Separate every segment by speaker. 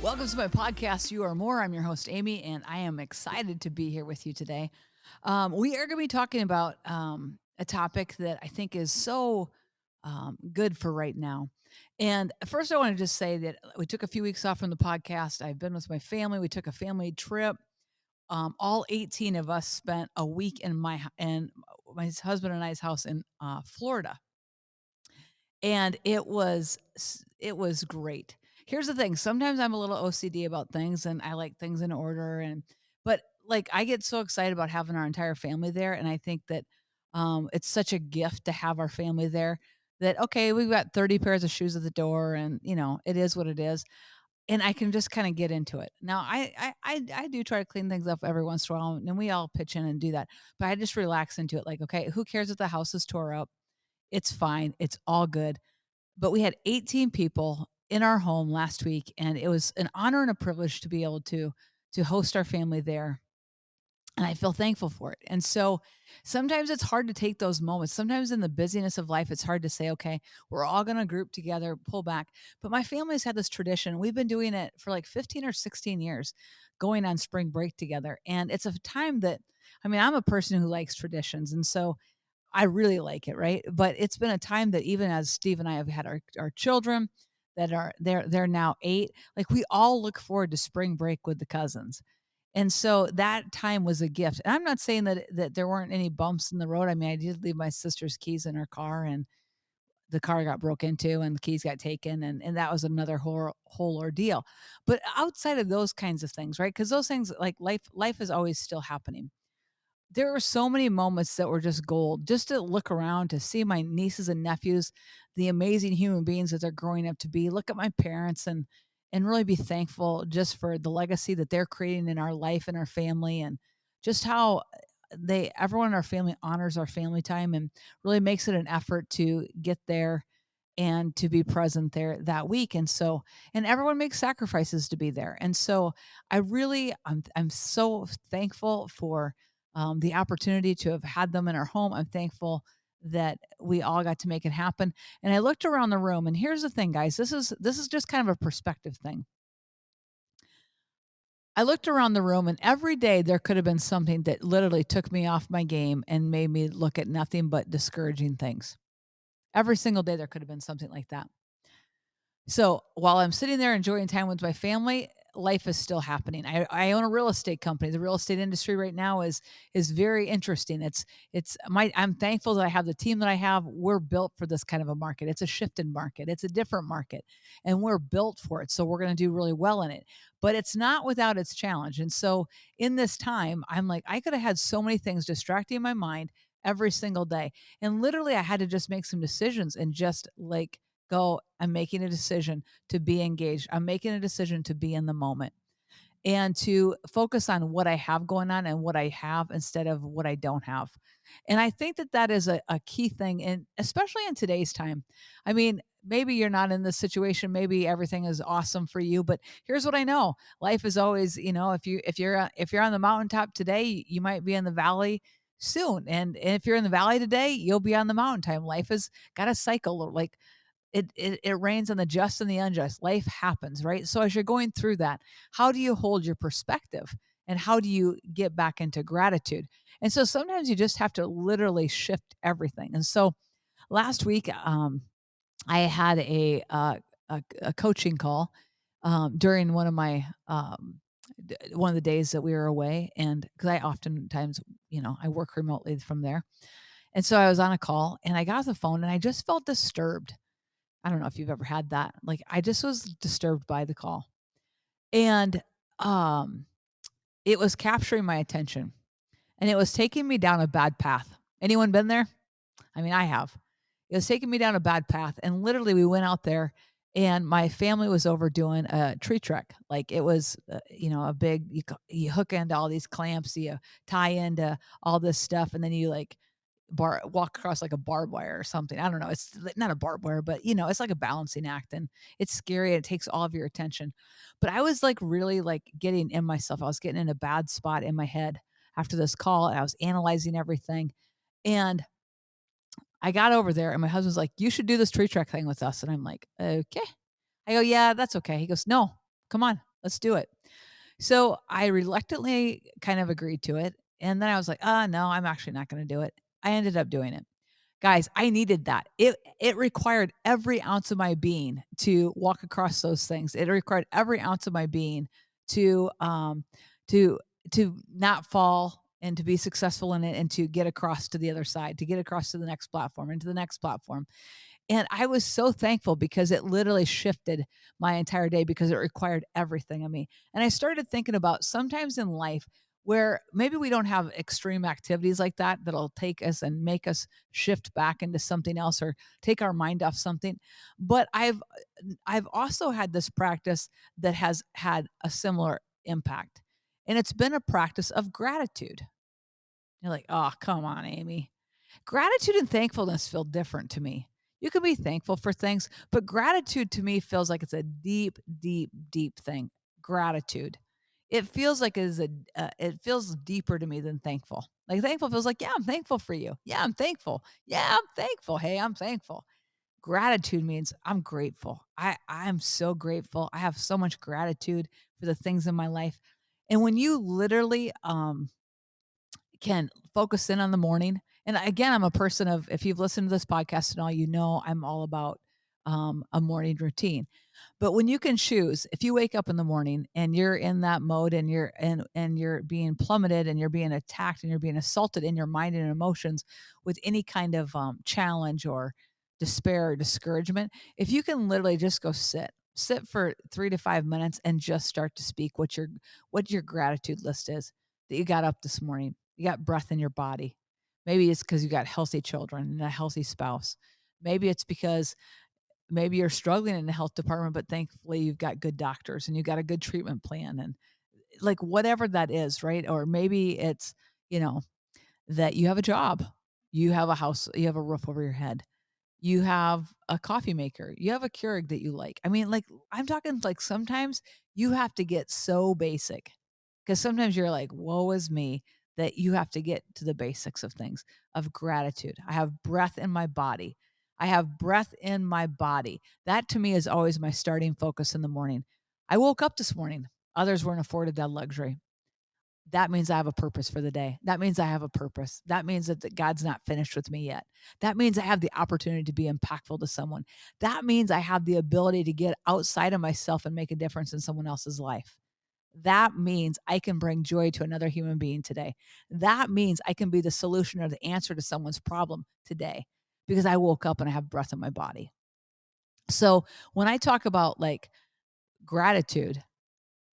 Speaker 1: Welcome to my podcast, You Are More. I'm your host, Amy, and I am excited to be here with you today. We are going to be talking about a topic that I think is so good for right now. And first, I want to just say that we took a few weeks off from the podcast. I've been with my family. We took a family trip. All 18 of us spent a week in my husband and I's house in Florida, and it was great. Here's the thing, sometimes I'm a little OCD about things and I like things in order, but like I get so excited about having our entire family there, and I think that it's such a gift to have our family there, that okay, we've got 30 pairs of shoes at the door, and it is what it is, and I can just kind of get into it. Now I do try to clean things up every once in a while, and we all pitch in and do that, but I just relax into it, like, okay, who cares if the house is tore up? It's fine, it's all good. But we had 18 people in our home last week, and it was an honor and a privilege to be able to host our family there, and I feel thankful for it. And so sometimes it's hard to take those moments. Sometimes in the busyness of life, it's hard to say, okay, we're all going to group together, pull back. But my family's had this tradition. We've been doing it for like 15 or 16 years, going on spring break together. And it's a time that, I mean, I'm a person who likes traditions. And so I really like it, right? But it's been a time that even as Steve and I have had our children that are they're now 8, like we all look forward to spring break with the cousins. And so that time was a gift. And I'm not saying that there weren't any bumps in the road. I mean, I did leave my sister's keys in her car, and the car got broke into and the keys got taken, and that was another whole ordeal. But outside of those kinds of things, right? Because those things, like life is always still happening. There were so many moments that were just gold, just to look around, to see my nieces and nephews, the amazing human beings that they're growing up to be, look at my parents, and really be thankful just for the legacy that they're creating in our life and our family, and just how they everyone in our family honors our family time and really makes it an effort to get there and to be present there that week. And so, and everyone makes sacrifices to be there. And so I'm so thankful for the opportunity to have had them in our home. I'm thankful that we all got to make it happen. And I looked around the room, and here's the thing, guys, this is just kind of a perspective thing. I looked around the room, and every day there could have been something that literally took me off my game and made me look at nothing but discouraging things. Every single day there could have been something like that. So while I'm sitting there enjoying time with my family, life is still happening. I own a real estate company. The real estate industry right now is very interesting. I'm thankful that I have the team that I have. We're built for this kind of a market. It's a shifting market. It's a different market, and we're built for it. So we're going to do really well in it. But it's not without its challenge. And so in this time, I'm like, I could have had so many things distracting my mind every single day. And literally I had to just make some decisions and just like go, I'm making a decision to be engaged. I'm making a decision to be in the moment and to focus on what I have going on and what I have instead of what I don't have. And I think that that is a key thing, and especially in today's time. I mean, maybe you're not in this situation, maybe everything is awesome for you, but here's what I know. Life is always, if you're on the mountaintop today, you might be in the valley soon. And if you're in the valley today, you'll be on the mountaintop. Life has got a cycle, like it rains on the just and the unjust. Life happens, right? So as you're going through that, how do you hold your perspective, and how do you get back into gratitude? And so sometimes you just have to literally shift everything. And so last week, I had a coaching call during one of the days that we were away, and because I oftentimes, I work remotely from there, and so I was on a call, and I got the phone, and I just felt disturbed. I don't know if you've ever had that. Like, I just was disturbed by the call. And um it was capturing my attention, and it was taking me down a bad path. Anyone been there? I mean, I have. It was taking me down a bad path, and literally we went out there, and my family was over doing a tree trek. Like, it was, a big, you hook into all these clamps, you tie into all this stuff, and then you like walk across like a barbed wire or something. I don't know. It's not a barbed wire, but it's like a balancing act, and it's scary. It takes all of your attention. But I was like really like getting in myself. I was getting in a bad spot in my head after this call. And I was analyzing everything. And I got over there, and my husband's like, "You should do this tree trek thing with us." And I'm like, "Okay." I go, "Yeah, that's okay." He goes, "No, come on. Let's do it." So I reluctantly kind of agreed to it. And then I was like, no, I'm actually not going to do it. I ended up doing it. Guys, I needed that. It required every ounce of my being to walk across those things. It required every ounce of my being to to to not fall and to be successful in it and to get across to the other side, to get across to the next platform and to the next platform. And I was so thankful because it literally shifted my entire day because it required everything of me. And I started thinking about sometimes in life where maybe we don't have extreme activities like that that'll take us and make us shift back into something else or take our mind off something. But I've also had this practice that has had a similar impact. And it's been a practice of gratitude. You're like, "Oh, come on, Amy." Gratitude and thankfulness feel different to me. You can be thankful for things, but gratitude to me feels like it's a deep, deep, deep thing. Gratitude. It feels like it feels deeper to me than thankful. Like thankful feels like, yeah, I'm thankful for you. Yeah, I'm thankful. Yeah, I'm thankful. Hey, I'm thankful. Gratitude means I'm grateful. I'm so grateful. I have so much gratitude for the things in my life. And when you literally can focus in on the morning. And again, I'm a person of, if you've listened to this podcast and all, you know I'm all about a morning routine. But when you can choose, if you wake up in the morning and you're in that mode and you're being plummeted and you're being attacked and you're being assaulted in your mind and emotions with any kind of challenge or despair or discouragement, if you can literally just go sit for 3 to 5 minutes and just start to speak what your gratitude list is that you got up this morning. You got breath in your body. Maybe it's because you got healthy children and a healthy spouse. Maybe it's because maybe you're struggling in the health department, but thankfully you've got good doctors and you've got a good treatment plan and like whatever that is, right? Or maybe it's, you know, that you have a job, you have a house, you have a roof over your head, you have a coffee maker, you have a Keurig that you like. I mean, like, I'm talking like sometimes you have to get so basic because sometimes you're like, woe is me, that you have to get to the basics of things of gratitude. I have breath in my body. I have breath in my body. That to me is always my starting focus in the morning. I woke up this morning. Others weren't afforded that luxury. That means I have a purpose for the day. That means I have a purpose. That means that God's not finished with me yet. That means I have the opportunity to be impactful to someone. That means I have the ability to get outside of myself and make a difference in someone else's life. That means I can bring joy to another human being today. That means I can be the solution or the answer to someone's problem today because I woke up and I have breath in my body. So when I talk about like gratitude,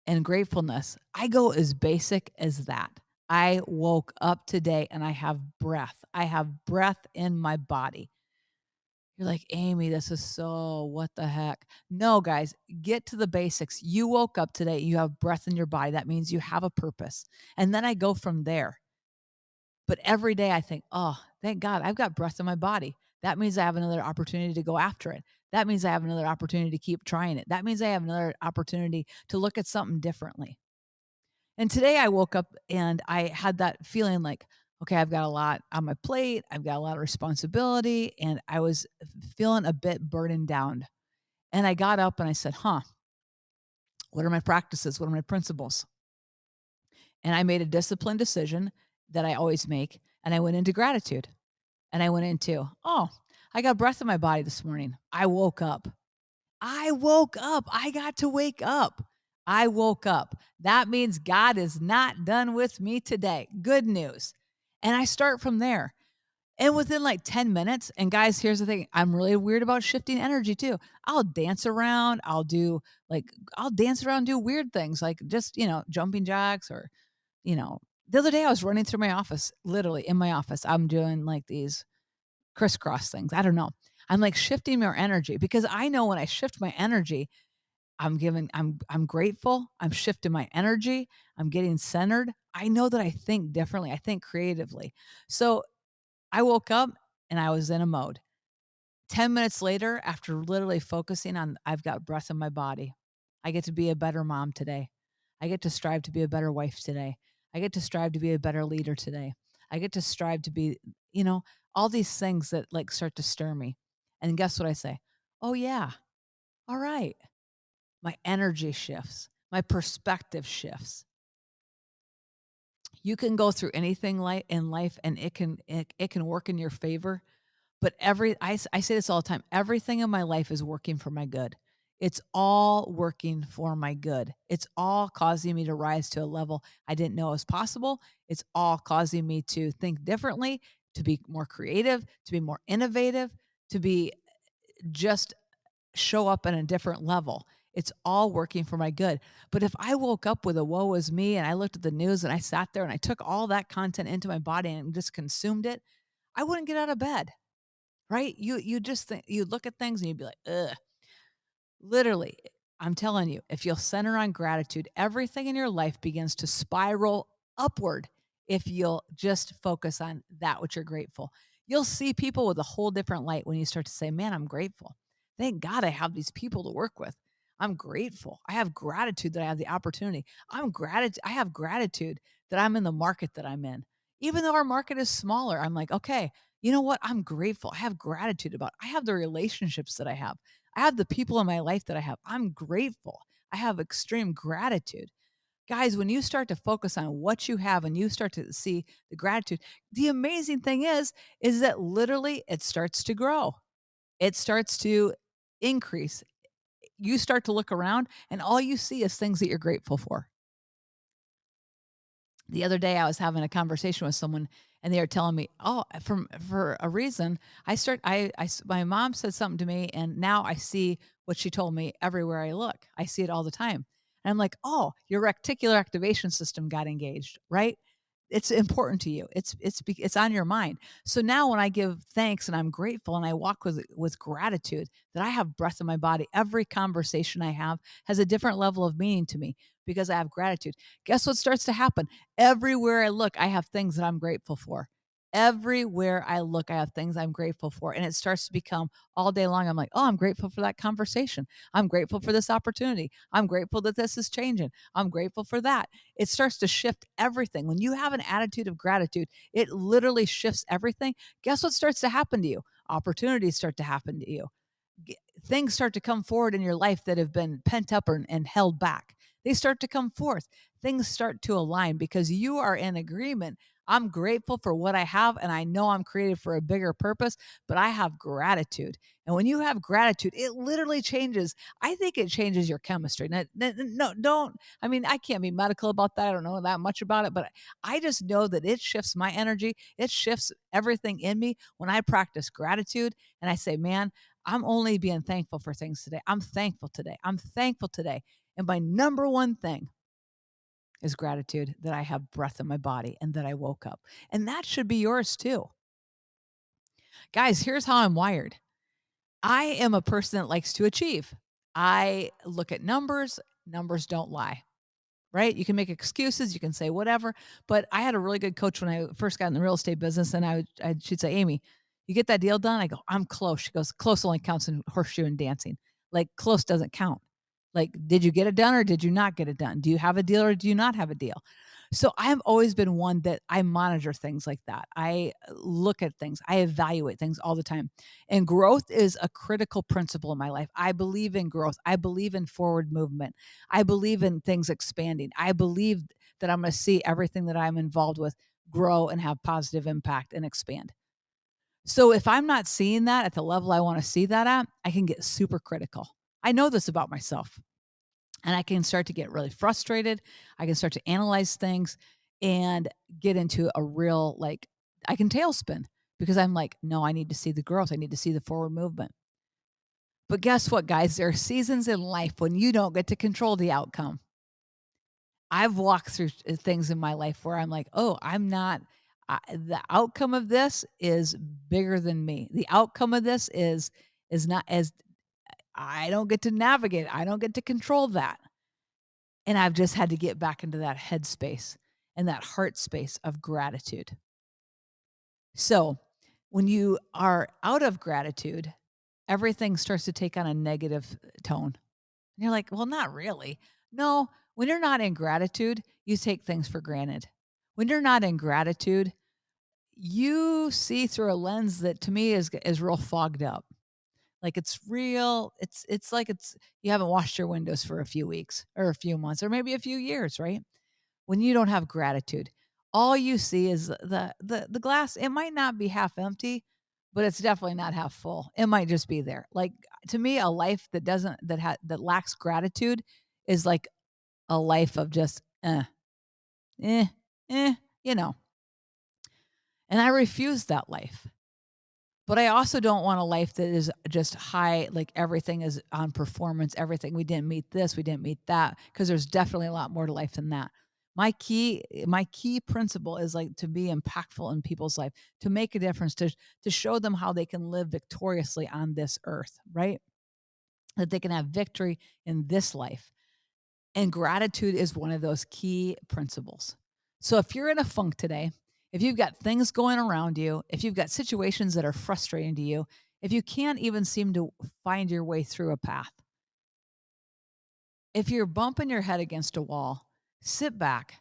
Speaker 1: and gratefulness, I go as basic as that. I woke up today and I have breath. I have breath in my body. You're like, Amy, this is so what the heck? No, guys, get to the basics. You woke up today, you have breath in your body. That means you have a purpose. And then I go from there. But every day I think, oh, thank God I've got breath in my body. That means I have another opportunity to go after it. That means I have another opportunity to keep trying it. That means I have another opportunity to look at something differently. And today I woke up and I had that feeling like, okay, I've got a lot on my plate. I've got a lot of responsibility. And I was feeling a bit burdened down. And I got up and I said, what are my practices? What are my principles? And I made a disciplined decision that I always make. And I went into gratitude and I went into, oh, I got breath in my body this morning. I woke up. I woke up. I got to wake up. I woke up. That means God is not done with me today. Good news. And I start from there. And within like 10 minutes, and guys, here's the thing, I'm really weird about shifting energy too. I'll dance around. I'll dance around, do weird things like just, jumping jacks or, the other day I was running through my office, literally in my office. I'm doing like these crisscross things. I don't know. I'm like shifting more energy because I know when I shift my energy, I'm grateful. I'm shifting my energy. I'm getting centered. I know that I think differently. I think creatively. So I woke up and I was in a mode. 10 minutes later, after literally focusing on I've got breath in my body, I get to be a better mom today. I get to strive to be a better wife today. I get to strive to be a better leader today. I get to strive to be, all these things that like start to stir me. And guess what I say? Oh, yeah. All right. My energy shifts. My perspective shifts. You can go through anything in life and it can work in your favor, but I say this all the time, everything in my life is working for my good. It's all working for my good. It's all causing me to rise to a level I didn't know was possible. It's all causing me to think differently, to be more creative, to be more innovative, to be just show up at a different level. It's all working for my good. But if I woke up with a woe is me and I looked at the news and I sat there and I took all that content into my body and just consumed it, I wouldn't get out of bed, right? You just think you look at things and you'd be like, ugh. Literally, I'm telling you, if you'll center on gratitude, everything in your life begins to spiral upward if you'll just focus on that which you're grateful. You'll see people with a whole different light when you start to say, "Man, I'm grateful. Thank God I have these people to work with. I'm grateful. I have gratitude that I have the opportunity. I have gratitude that I'm in the market that I'm in. Even though our market is smaller, I'm like, okay, you know what? I'm grateful. I have gratitude about. I have the relationships that I have. I have the people in my life that I have. I'm grateful. I have extreme gratitude. Guys, when you start to focus on what you have and you start to see the gratitude, the amazing thing is that literally it starts to grow. It starts to increase. You start to look around and all you see is things that you're grateful for. The other day I was having a conversation with someone and they were telling me, "Oh, for a reason, my mom said something to me and now I see what she told me everywhere I look. I see it all the time." And I'm like, "Oh, your reticular activation system got engaged, right? It's important to you. It's on your mind. So now when I give thanks and I'm grateful and I walk with gratitude that I have breath in my body, every conversation I have has a different level of meaning to me because I have gratitude. Guess what starts to happen? Everywhere I look, I have things that I'm grateful for. Everywhere I look, I have things I'm grateful for. And it starts to become all day long. I'm like, oh, I'm grateful for that conversation. I'm grateful for this opportunity. I'm grateful that this is changing. I'm grateful for that. It starts to shift everything. When you have an attitude of gratitude, it literally shifts everything. Guess what starts to happen to you? Opportunities start to happen to you. Things start to come forward in your life that have been pent up and held back. They start to come forth. Things start to align because you are in agreement. I'm grateful for what I have, and I know I'm created for a bigger purpose, but I have gratitude. And when you have gratitude, it literally changes. I think it changes your chemistry. No, don't. I mean, I can't be medical about that. I don't know that much about it, but I just know that it shifts my energy. It shifts everything in me when I practice gratitude and I say, man, I'm only being thankful for things today. I'm thankful today. I'm thankful today. And my number one thing is gratitude that I have breath in my body and that I woke up. And that should be yours too. Guys, here's how I'm wired. I am a person that likes to achieve. I look at numbers, numbers don't lie. Right? You can make excuses, you can say whatever, but I had a really good coach when I first got in the real estate business, and she'd say, "Amy, you get that deal done?" I go, "I'm close." She goes, "Close only counts in horseshoe and dancing. Like close doesn't count. Like, did you get it done or did you not get it done? Do you have a deal or do you not have a deal?" So I've always been one that I monitor things like that. I look at things, I evaluate things all the time. And growth is a critical principle in my life. I believe in growth. I believe in forward movement. I believe in things expanding. I believe that I'm going to see everything that I'm involved with grow and have positive impact and expand. So if I'm not seeing that at the level I want to see that at, I can get super critical. I know this about myself. And I can start to get really frustrated. I can start to analyze things and get into a real, like, I can tailspin because I'm like, no, I need to see the growth. I need to see the forward movement. But guess what, guys? There are seasons in life when you don't get to control the outcome. I've walked through things in my life where I'm like, oh, I'm not, the outcome of this is bigger than me. The outcome of this is not as, I don't get to navigate. I don't get to control that. And I've just had to get back into that headspace and that heart space of gratitude. So when you are out of gratitude, everything starts to take on a negative tone. And you're like, well, not really. No, when you're not in gratitude, you take things for granted. When you're not in gratitude, you see through a lens that to me is real fogged up. Like it's real. It's like it's you haven't washed your windows for a few weeks or a few months or maybe a few years, right? When you don't have gratitude, all you see is the glass. It might not be half empty, but it's definitely not half full. It might just be there. Like to me, a life that doesn't that lacks gratitude is like a life of just eh, eh, you know. And I refuse that life. But I also don't want a life that is just high, like everything is on performance, everything. We didn't meet this, we didn't meet that, because there's definitely a lot more to life than that. My key principle is like to be impactful in people's life, to make a difference, to show them how they can live victoriously on this earth, right? That they can have victory in this life. And gratitude is one of those key principles. So if you're in a funk today, if you've got things going around you, if you've got situations that are frustrating to you, if you can't even seem to find your way through a path, if you're bumping your head against a wall, sit back,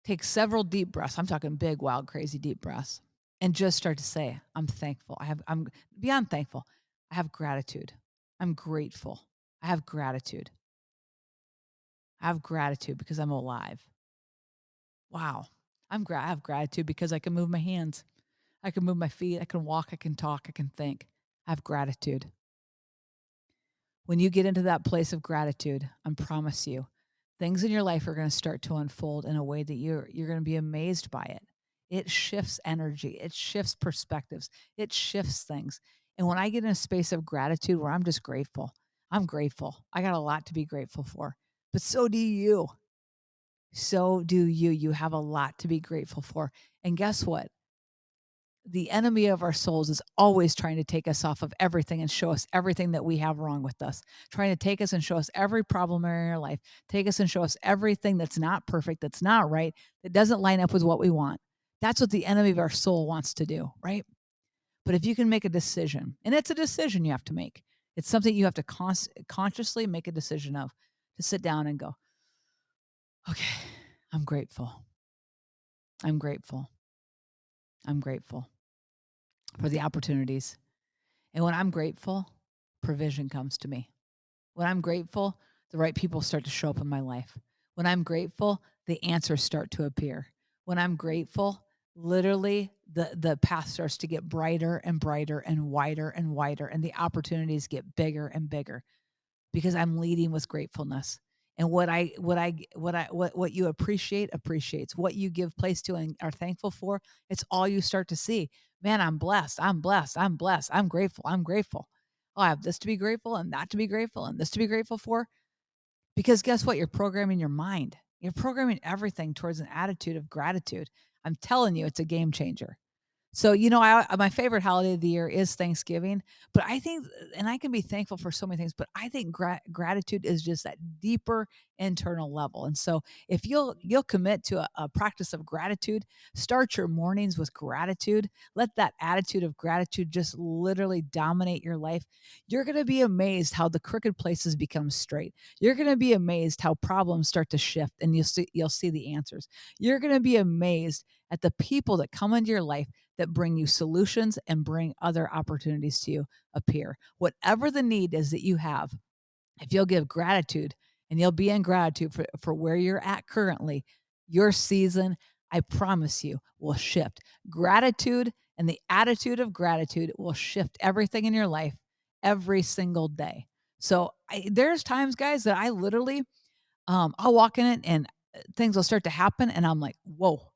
Speaker 1: take several deep breaths. I'm talking big, wild, crazy deep breaths, and just start to say, I'm thankful. I'm beyond thankful. I have gratitude. I'm grateful. I have gratitude. I have gratitude because I'm alive. Wow. I have gratitude because I can move my hands. I can move my feet. I can walk. I can talk. I can think. I have gratitude. When you get into that place of gratitude, I promise you, things in your life are going to start to unfold in a way that you're going to be amazed by it. It shifts energy. It shifts perspectives. It shifts things. And when I get in a space of gratitude where I'm just grateful, I'm grateful. I got a lot to be grateful for. But so do you. So do you. You have a lot to be grateful for. And guess what? The enemy of our souls is always trying to take us off of everything and show us everything that we have wrong with us, trying to take us and show us every problem in our life, take us and show us everything that's not perfect, that's not right, that doesn't line up with what we want. That's what the enemy of our soul wants to do, right? But if you can make a decision, and it's a decision you have to make, it's something you have to consciously make a decision of, to sit down and go, okay, I'm grateful. I'm grateful. I'm grateful for the opportunities. And when I'm grateful, provision comes to me. When I'm grateful, the right people start to show up in my life. When I'm grateful, the answers start to appear. When I'm grateful, literally the path starts to get brighter and brighter and wider and wider, and the opportunities get bigger and bigger because I'm leading with gratefulness. And what you appreciate appreciates. What you give place to and are thankful for, it's all you start to see. Man, I'm blessed. I'm blessed. I'm blessed. I'm grateful. I'm grateful. Oh, I have this to be grateful and that to be grateful and this to be grateful for. Because guess what? You're programming your mind. You're programming everything towards an attitude of gratitude. I'm telling you, it's a game changer. So, my favorite holiday of the year is Thanksgiving, but I think, and I can be thankful for so many things, but I think gratitude is just that deeper internal level. And so, if you'll commit to a practice of gratitude, start your mornings with gratitude. Let that attitude of gratitude just literally dominate your life. You're going to be amazed how the crooked places become straight. You're going to be amazed how problems start to shift, and you'll see the answers. You're going to be amazed at the people that come into your life that bring you solutions and bring other opportunities to you appear. Whatever the need is that you have, if you'll give gratitude and you'll be in gratitude for where you're at currently, your season, I promise you, will shift. Gratitude and the attitude of gratitude will shift everything in your life every single day. So there's times, guys, that I literally I'll walk in it and things will start to happen, and I'm like, whoa,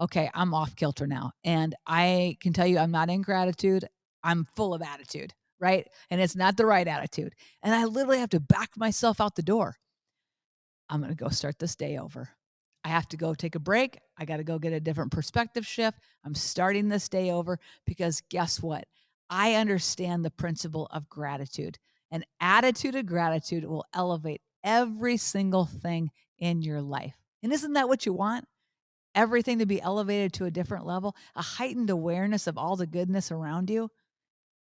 Speaker 1: okay, I'm off kilter now. And I can tell you, I'm not in gratitude. I'm full of attitude, right? And it's not the right attitude. And I literally have to back myself out the door. I'm going to go start this day over. I have to go take a break. I got to go get a different perspective shift. I'm starting this day over because guess what? I understand the principle of gratitude. An attitude of gratitude will elevate every single thing in your life. And isn't that what you want? Everything to be elevated to a different level, a heightened awareness of all the goodness around you.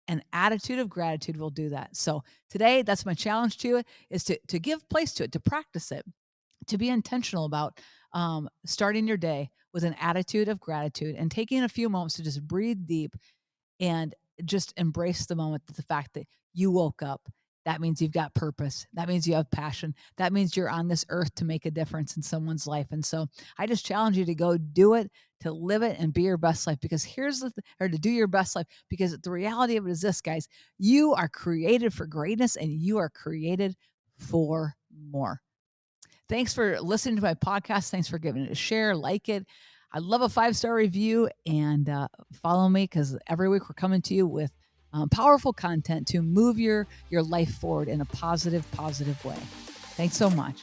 Speaker 1: An attitude of gratitude will do that. So today, that's my challenge to you is to give place to it, to practice it, to be intentional about starting your day with an attitude of gratitude and taking a few moments to just breathe deep and just embrace the moment, the fact that you woke up. That means you've got purpose. That means you have passion. That means you're on this earth to make a difference in someone's life. And so I just challenge you to go do it, to live it and be your best life, because or to do your best life, because the reality of it is this, guys, you are created for greatness and you are created for more. Thanks for listening to my podcast. Thanks for giving it a share, like it. I love a 5-star review, and follow me, because every week we're coming to you with powerful content to move your life forward in a positive way. Thanks so much.